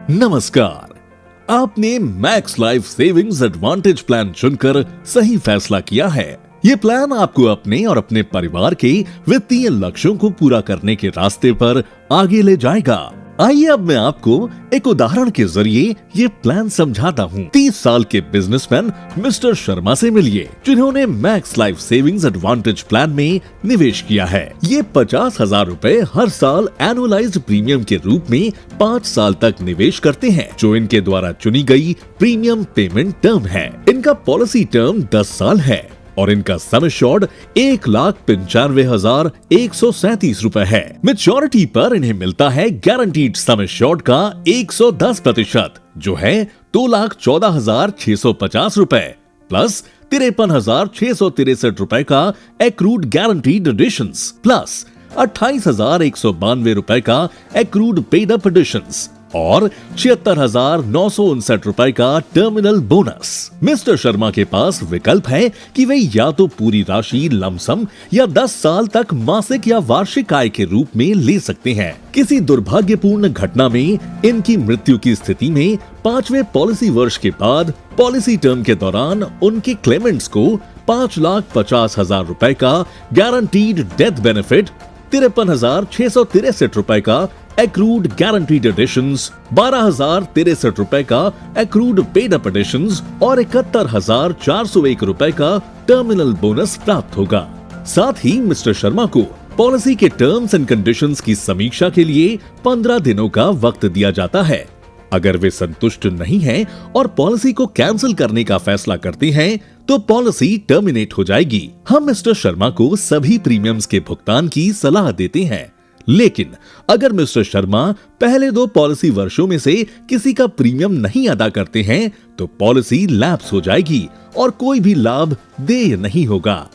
नमस्कार। आपने max life savings advantage plan चुनकर सही फैसला किया है। ये प्लान आपको अपने और अपने परिवार के वित्तीय लक्ष्यों को पूरा करने के रास्ते पर आगे ले जाएगा। आइए अब मैं आपको एक उदाहरण के जरिए ये प्लान समझाता हूँ। 30 साल के बिजनेसमैन मिस्टर शर्मा से मिलिए, जिन्होंने max life savings advantage plan में निवेश किया है। ये 50,000 रुपए हर साल एनुअलाइज्ड प्रीमियम के रूप में 5 साल तक निवेश करते हैं, जो इनके द्वारा चुनी गई प्रीमियम पेमेंट टर्म है। इनका पॉलिसी टर्म 10 साल है और इनका सम एश्योर्ड 1,95,137 रुपए है। मैच्योरिटी पर इन्हें मिलता है गारंटीड सम एश्योर्ड का 110%, जो है 2,14,650 रुपए प्लस 53,663 रुपए का एक्रूड गारंटीड एडिशंस प्लस 28,192 रुपए का एक्रूड पेड अप एडिशंस और 76,959 रुपए का टर्मिनल बोनस। मिस्टर शर्मा के पास विकल्प है कि वे या तो पूरी राशि लमसम या 10 साल तक मासिक या वार्षिक आय के रूप में ले सकते हैं। किसी दुर्भाग्यपूर्ण घटना में इनकी मृत्यु की स्थिति में 5वें पॉलिसी वर्ष के बाद पॉलिसी टर्म के दौरान उनके क्लेमेंट्स को 5,50,000 रुपए का गारंटीड डेथ बेनिफिट, 53,663 रुपए का एक्रूड गारंटीड एडिशंस, 12,063 रुपए का एक्रूड पेड अप एडिशंस और 71,401 रुपए का टर्मिनल बोनस प्राप्त होगा। साथ ही मिस्टर शर्मा को पॉलिसी के टर्म्स एंड कंडीशंस की समीक्षा के लिए 15 दिनों का वक्त दिया जाता है। अगर वे संतुष्ट नहीं हैं और पॉलिसी को कैंसिल करने का फैसला करते हैं तो पॉलिसी टर्मिनेट हो जाएगी। हम मिस्टर शर्मा को सभी प्रीमियम्स के भुगतान की सलाह देते हैं, लेकिन अगर मिस्टर शर्मा पहले 2 पॉलिसी वर्षों में से किसी का प्रीमियम नहीं अदा करते हैं तो पॉलिसी लैप्स हो जाएगी और कोई भी लाभ देय नहीं होगा।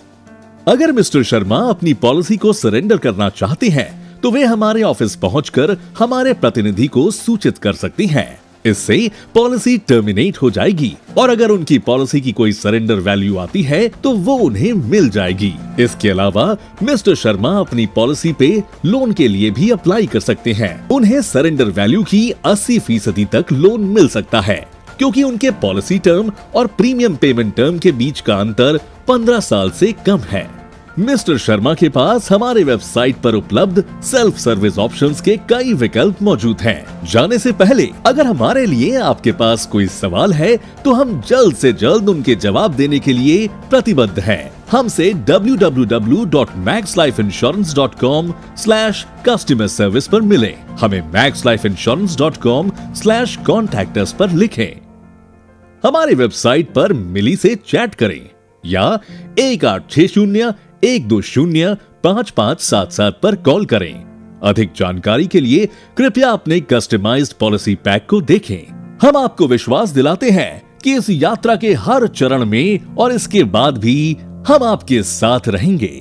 अगर मिस्टर शर्मा अपनी पॉलिसी को सरेंडर करना चाहते हैं तो वे हमारे ऑफिस पहुंचकर हमारे प्रतिनिधि को सूचित कर सकती हैं। इससे पॉलिसी टर्मिनेट हो जाएगी और अगर उनकी पॉलिसी की कोई सरेंडर वैल्यू आती है तो वो उन्हें मिल जाएगी। इसके अलावा मिस्टर शर्मा अपनी पॉलिसी पे लोन के लिए भी अप्लाई कर सकते हैं। उन्हें सरेंडर वैल्यू की 80% तक लोन मिल सकता है, क्योंकि उनके पॉलिसी टर्म और प्रीमियम पेमेंट टर्म के बीच का अंतर 15 साल से कम है। मिस्टर शर्मा के पास हमारे वेबसाइट पर उपलब्ध सेल्फ सर्विस ऑप्शंस के कई विकल्प मौजूद हैं। जाने से पहले अगर हमारे लिए आपके पास कोई सवाल है तो हम जल्द से जल्द उनके जवाब देने के लिए प्रतिबद्ध हैं। हमसे www.maxlifeinsurance.com/customer service पर मिलें। हमें maxlifeinsurance.com/contact us पर लिखें। हमारी वेबसाइट पर मिली से चैट करें या 1860-120-5577 पर कॉल करें। अधिक जानकारी के लिए कृपया अपने कस्टमाइज्ड पॉलिसी पैक को देखें। हम आपको विश्वास दिलाते हैं कि इस यात्रा के हर चरण में और इसके बाद भी हम आपके साथ रहेंगे।